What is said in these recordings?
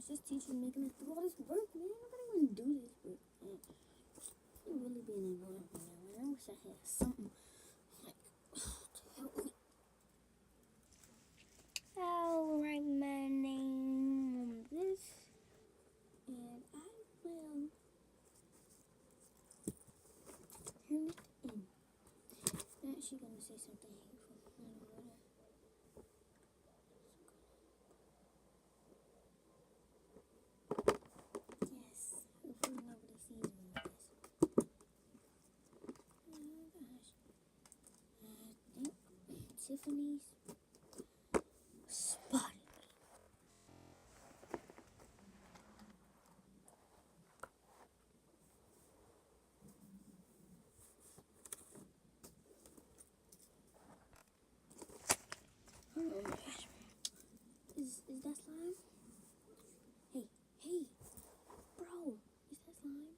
this teacher's making us do all this work, man. Nobody want to do this work, man. You're really being annoying right now, man. I wish I had something like to help me. I'll write my name on this, and I will turn it in. Now she's gonna say something hateful. I don't know that. Yes, hopefully nobody sees me with this. Oh gosh. I think Tiffany's spotted me. Oh my gosh. Is that slime? Hey, bro, is that slime?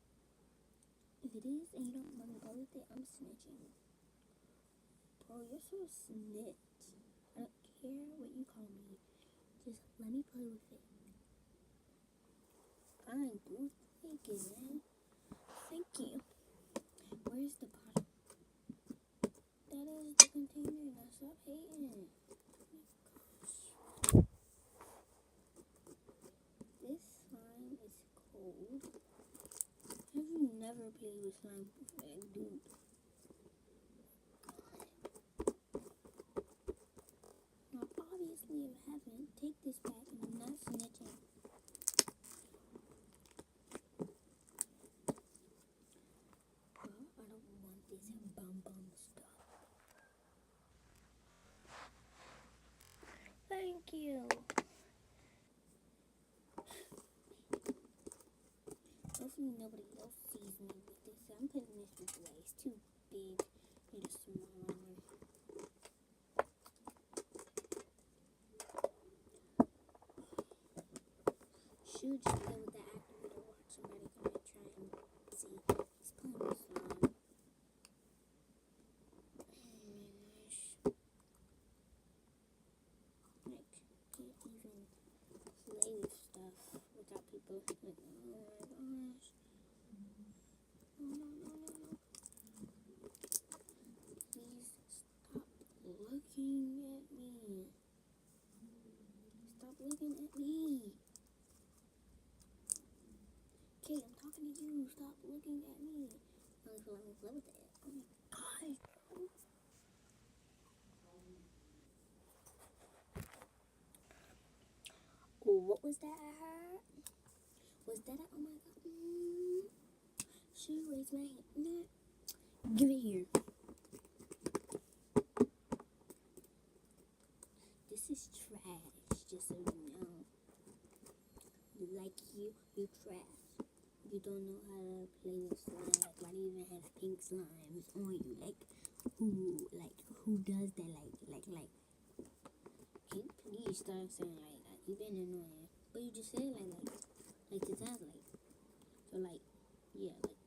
If it is and you don't let me play with it, I'm snitching. Bro, you're so snitch. I don't care what you call me. Just let me play with it. Fine, dude. Thank you, man. Thank you. Where's the bottle? That is the container. Now stop hating. This slime is cold. Have you never played with slime before? Like, dude. Now, obviously, you haven't. Take this back and I'm not snitching. Bro, I don't want this bum stuff. Thank you. Hopefully nobody else sees me with this. I'm putting this away. It's too big. Need a smaller one. Should just go with the activator. Watch somebody gonna try and see. He's playing with slime. Like, can't even play with stuff without people like, oh my gosh. No. Please stop looking at me. Stop looking at me. Okay, I'm talking to you. Stop looking at me. Only for let me play with it. Oh my gosh, bro. Oh, what was that I heard? Was that a, oh my god. She raised my hand. No. Give it here. This is trash, just so you know. Like you trash. You don't know how to play with slime. Like, why do you even have pink slimes on you? Like, who does that? Like, can you please stop saying like that? You've been annoying. But you just said like to tag like. So like, yeah, like,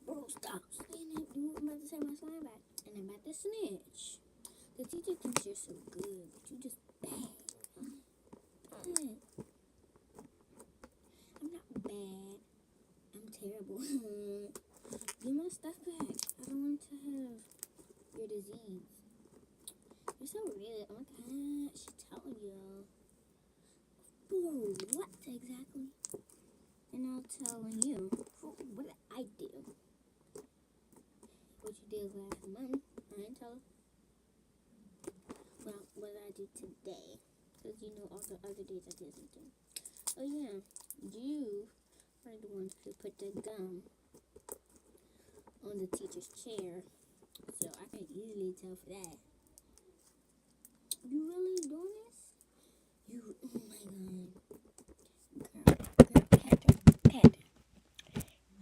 bro, stop saying that, dude. I'm about to say my slime back. And I'm about to snitch. The teacher thinks you're so good, but you just bad. Bad. I'm not bad. I'm terrible. Give my stuff back. I don't want to have your disease. You're so weird. Oh my god. She's telling you. Bro, what exactly? And I'll tell you. What did I do? What you did last month. I didn't tell her. Well, what did I do today? Because you know all the other days I did something. Oh yeah, you are the ones who put the gum on the teacher's chair. So I can easily tell for that. You really doing this? You, oh my god. Girl,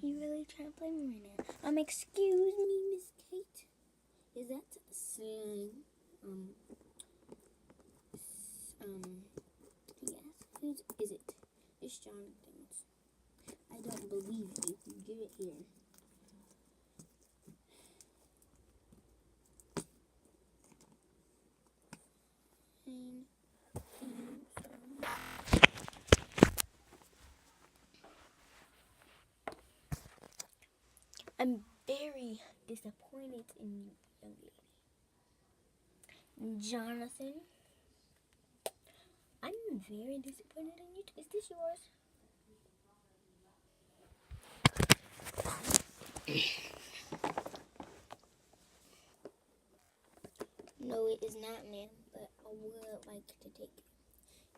you really trying to play me right now? Excuse me, Miss Kate. Is that slime? Yes. Whose is it? It's Jonathan's. I don't believe you. Give it here. I'm very disappointed in you, young lady. Jonathan, I'm very disappointed in you. Is this yours? No, it is not, ma'am, but I would like to take it.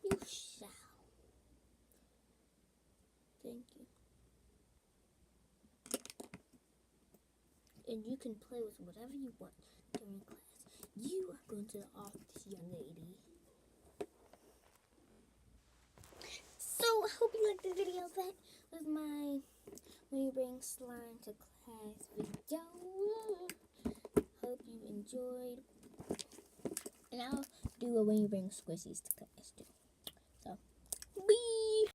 You shall. Thank you. And you can play with whatever you want during class. You are going to the office, young lady. So, I hope you liked the video. That was my When You Bring Slime to Class video. Hope you enjoyed. And I'll do a When You Bring Squishies to class too.